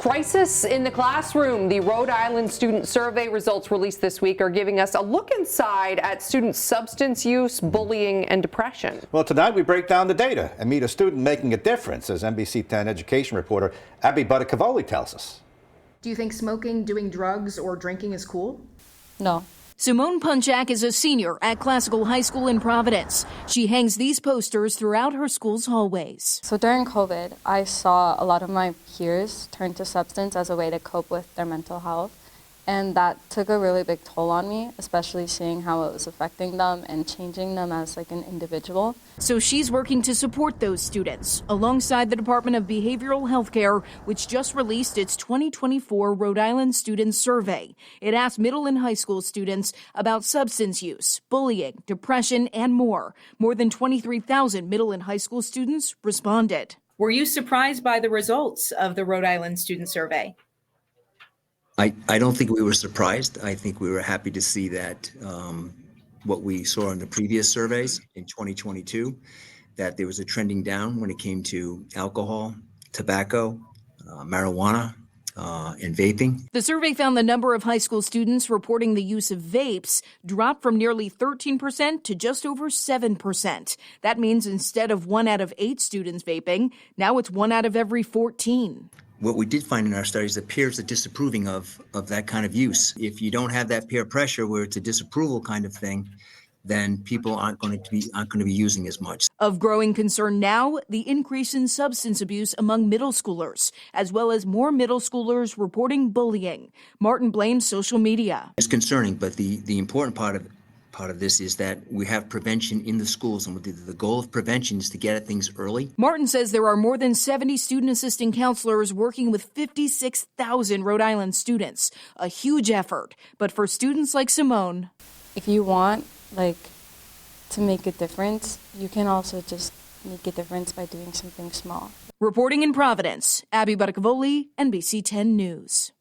Crisis in the classroom. The Rhode Island Student Survey results released this week are giving us a look inside at student substance use, bullying, and depression. Well, tonight we break down the data and meet a student making a difference, as NBC 10 education reporter Abby Buttigieg tells us. Do you think smoking, doing drugs, or drinking is cool? No. Simone Punchak is a senior at Classical High School in Providence. She hangs these posters throughout her school's hallways. So during COVID, I saw a lot of my peers turn to substance as a way to cope with their mental health. And that took a really big toll on me, especially seeing how it was affecting them and changing them as like an individual. So she's working to support those students alongside the Department of Behavioral Health Care, which just released its 2024 Rhode Island Student Survey. It asked middle and high school students about substance use, bullying, depression, and more. More than 23,000 middle and high school students responded. Were you surprised by the results of the Rhode Island Student Survey? I don't think we were surprised. I think we were happy to see that what we saw in the previous surveys in 2022, that there was a trending down when it came to alcohol, tobacco, marijuana, and vaping. The survey found the number of high school students reporting the use of vapes dropped from nearly 13% to just over 7%. That means instead of 1 out of 8 students vaping, now it's 1 out of every 14. What we did find in our studies, the peers are disapproving of that kind of use. If you don't have that peer pressure where it's a disapproval kind of thing, then people aren't going to be using as much. Of growing concern now, the increase in substance abuse among middle schoolers, as well as more middle schoolers reporting bullying. Martin blames social media. It's concerning, but the important part of this is that we have prevention in the schools, and the goal of prevention is to get at things early. Martin says there are more than 70 student assisting counselors working with 56,000 Rhode Island students. A huge effort. But for students like Simone, if you want to make a difference, you can also just make a difference by doing something small. Reporting in Providence, Abby Buttigieg, NBC 10 News.